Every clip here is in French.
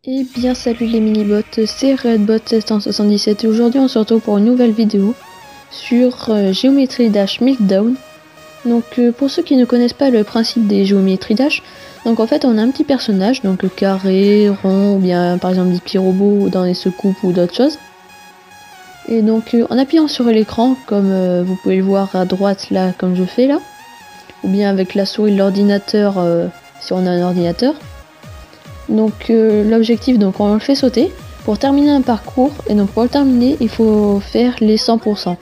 Et bien salut les mini-bots, c'est Redbot777 et aujourd'hui on se retrouve pour une nouvelle vidéo sur Geometry Dash Meltdown. Donc pour ceux qui ne connaissent pas le principe des Geometry Dash, donc en fait on a un petit personnage, donc carré, rond, ou bien par exemple des petits robots dans les secoupes ou d'autres choses. Et donc en appuyant sur l'écran, comme vous pouvez le voir à droite là, comme je fais là, ou bien avec la souris de l'ordinateur si on a un ordinateur. Donc l'objectif, donc on le fait sauter pour terminer un parcours, et donc pour le terminer il faut faire les 100%.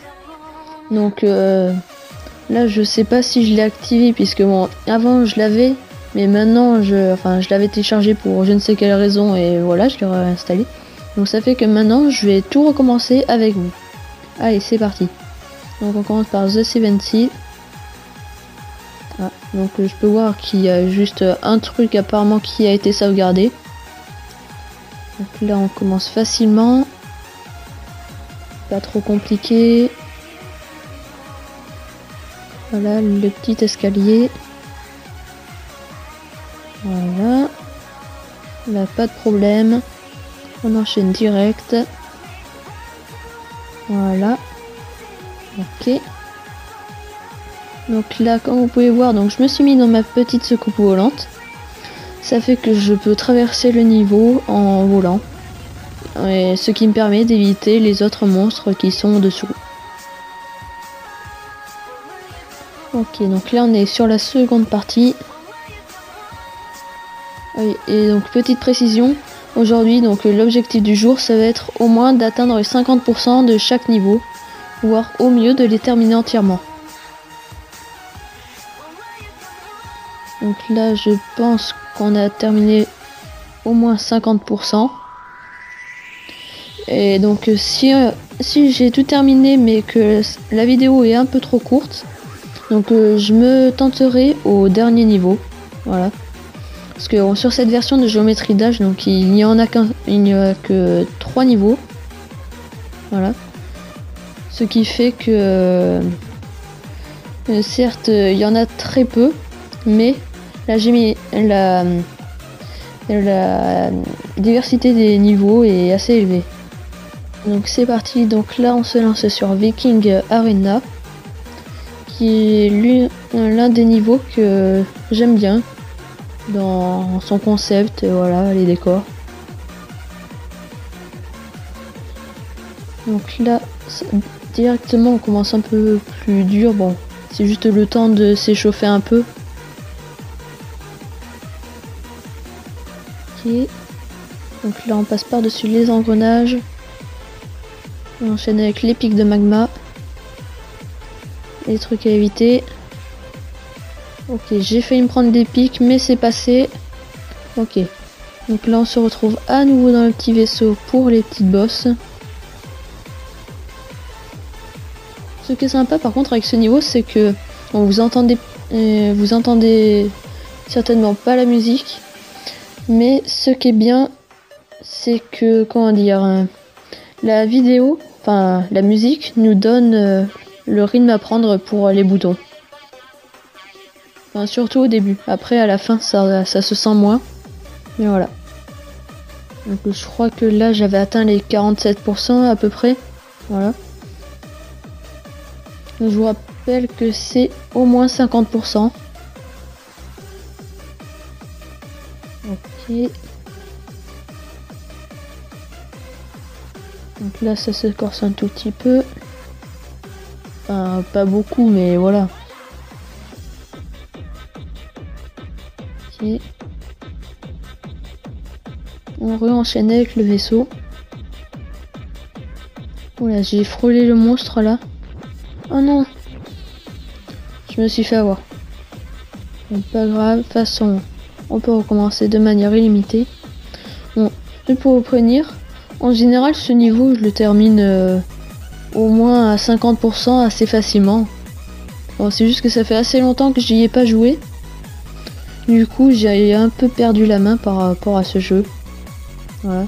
Donc là je sais pas si je l'ai activé puisque bon avant je l'avais, mais maintenant je l'avais téléchargé pour je ne sais quelle raison et voilà je l'ai réinstallé. Donc ça fait que maintenant je vais tout recommencer avec vous. Allez c'est parti. Donc on commence par The 70. Ah, donc je peux voir qu'il y a juste un truc apparemment qui a été sauvegardé. Donc là on commence facilement, pas trop compliqué. Voilà le petit escalier. Voilà, là pas de problème, on enchaîne direct. Voilà, ok. Donc là comme vous pouvez voir, donc je me suis mis dans ma petite secoupe volante. Ça fait que je peux traverser le niveau en volant, et ce qui me permet d'éviter les autres monstres qui sont dessous. Ok, donc là on est sur la seconde partie. Et donc petite précision, aujourd'hui donc l'objectif du jour ça va être au moins d'atteindre 50% de chaque niveau, voire au mieux de les terminer entièrement. Donc là je pense qu'on a terminé au moins 50%. Et donc si j'ai tout terminé mais que la vidéo est un peu trop courte, donc je me tenterai au dernier niveau. Voilà. Parce que sur cette version de Geometry Dash, donc il n'y a que 3 niveaux. Voilà. Ce qui fait que certes il y en a très peu, mais là j'ai mis la diversité des niveaux est assez élevée. Donc c'est parti, donc là on se lance sur Viking Arena, qui est l'un des niveaux que j'aime bien dans son concept, et voilà les décors. Donc là directement on commence un peu plus dur, bon c'est juste le temps de s'échauffer un peu. Ok, donc là on passe par dessus les engrenages, on enchaîne avec les pics de magma, les trucs à éviter. Ok, j'ai failli me prendre des pics mais c'est passé. Ok, donc là on se retrouve à nouveau dans le petit vaisseau pour les petites bosses. Ce qui est sympa par contre avec ce niveau, c'est que vous entendez certainement pas la musique, mais ce qui est bien c'est que comment dire, la vidéo, enfin la musique nous donne le rythme à prendre pour les boutons. Enfin, surtout au début, après à la fin ça se sent moins, mais voilà. Donc je crois que là j'avais atteint les 47% à peu près, voilà. Donc, je vous rappelle que c'est au moins 50%. Ok. Donc là ça se corse un tout petit peu. Enfin pas beaucoup mais voilà. Ok. On re-enchaîne avec le vaisseau. Oula, j'ai frôlé le monstre là. Oh non, je me suis fait avoir. Bon, pas grave, de toute façon on peut recommencer de manière illimitée. Bon, juste pour vous prévenir, en général ce niveau je le termine au moins à 50% assez facilement. Bon, c'est juste que ça fait assez longtemps que j'y ai pas joué, du coup j'ai un peu perdu la main par rapport à ce jeu. Voilà.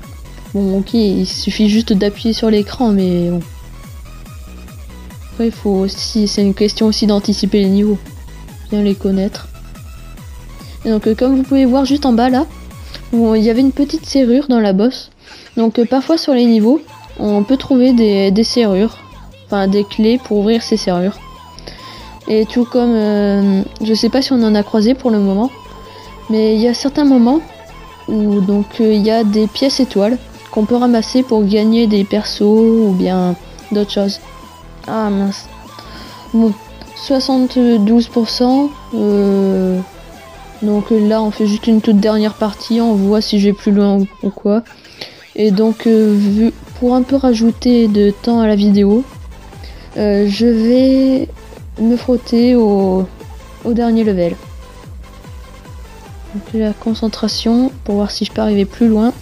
Bon ok, il suffit juste d'appuyer sur l'écran, mais bon. Après il faut aussi, c'est une question aussi d'anticiper les niveaux, bien les connaître. Et donc comme vous pouvez voir juste en bas là, il y avait une petite serrure dans la bosse. Donc parfois sur les niveaux, on peut trouver des serrures, enfin des clés pour ouvrir ces serrures. Et tout comme, je sais pas si on en a croisé pour le moment, mais il y a certains moments où donc il y a des pièces étoiles qu'on peut ramasser pour gagner des persos ou bien d'autres choses. Ah mince. Bon, 72%. Donc là on fait juste une toute dernière partie, on voit si je vais plus loin ou quoi. Et donc pour un peu rajouter de temps à la vidéo, je vais me frotter au dernier level. Donc la concentration pour voir si je peux arriver plus loin.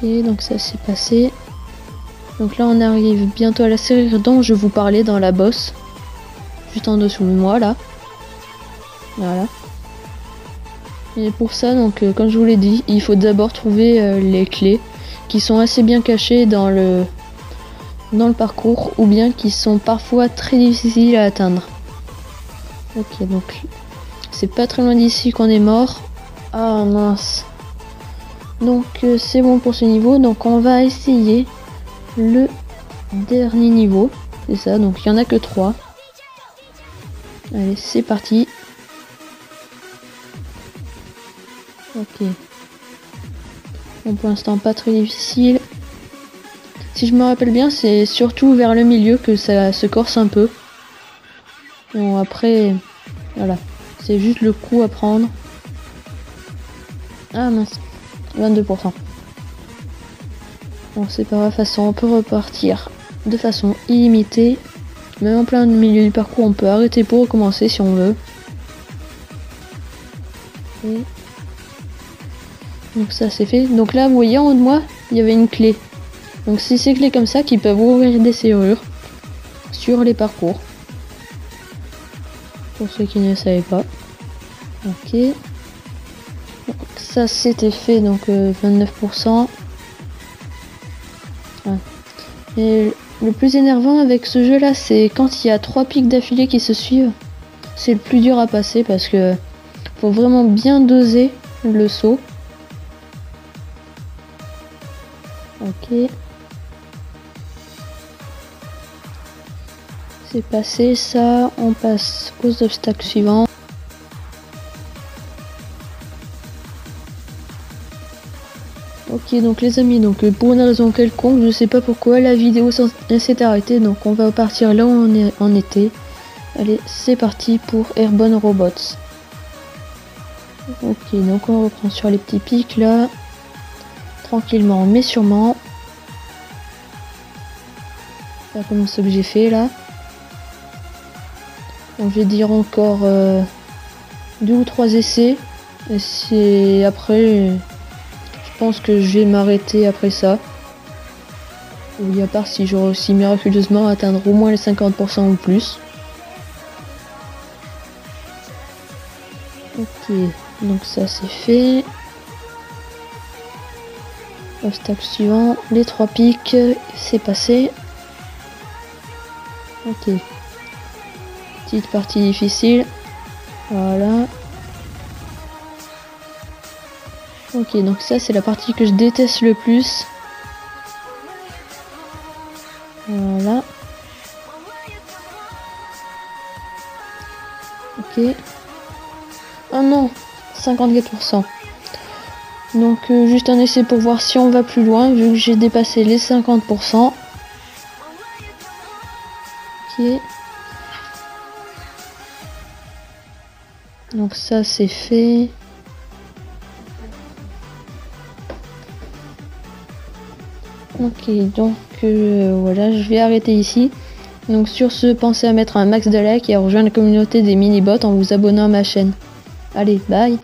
Ok, donc ça s'est passé. Donc là on arrive bientôt à la serrure dont je vous parlais dans la bosse. Juste en dessous de moi là. Voilà. Et pour ça, donc comme je vous l'ai dit, il faut d'abord trouver les clés qui sont assez bien cachées dans le parcours ou bien qui sont parfois très difficiles à atteindre. Ok, donc c'est pas très loin d'ici qu'on est mort. Ah mince. Donc c'est bon pour ce niveau, donc on va essayer le dernier niveau. C'est ça, donc il y en a que 3. Allez, c'est parti. Ok. Bon, pour l'instant, pas très difficile. Si je me rappelle bien, c'est surtout vers le milieu que ça se corse un peu. Bon, après, voilà. C'est juste le coup à prendre. Ah mince. 22%. Bon, c'est pas grave, de toute façon, on peut repartir de façon illimitée. Même en plein milieu du parcours, on peut arrêter pour recommencer si on veut. Et... donc ça c'est fait. Donc là, vous voyez en haut de moi, il y avait une clé. Donc c'est ces clés comme ça qui peuvent ouvrir des serrures sur les parcours. Pour ceux qui ne savaient pas. Ok. Donc, ça c'était fait, donc 29%. Ouais. Et le plus énervant avec ce jeu là, c'est quand il y a 3 pics d'affilée qui se suivent. C'est le plus dur à passer parce que faut vraiment bien doser le saut. Ok. C'est passé ça, on passe aux obstacles suivants. Ok, donc les amis, donc pour une raison quelconque, je sais pas pourquoi la vidéo s'est arrêtée, donc on va partir là où on en était. Allez, c'est parti pour Airborne Robots. Ok, donc on reprend sur les petits pics là, tranquillement mais sûrement. Pas comme ce que j'ai fait là. Donc, je vais dire encore 2 ou 3 essais. Et c'est après, je pense que je vais m'arrêter après ça. Oui, à part si je réussis miraculeusement à atteindre au moins les 50% ou plus. Ok, donc ça c'est fait. Obstacle suivant, les 3 pics, c'est passé. Ok. Petite partie difficile. Voilà. Ok, donc ça c'est la partie que je déteste le plus. Voilà. Ok. Oh non, 54%. Donc juste un essai pour voir si on va plus loin, vu que j'ai dépassé les 50%. Ok. Donc ça c'est fait. Ok, donc voilà, je vais arrêter ici. Donc sur ce, pensez à mettre un max de likes et à rejoindre la communauté des mini-bots en vous abonnant à ma chaîne. Allez, bye!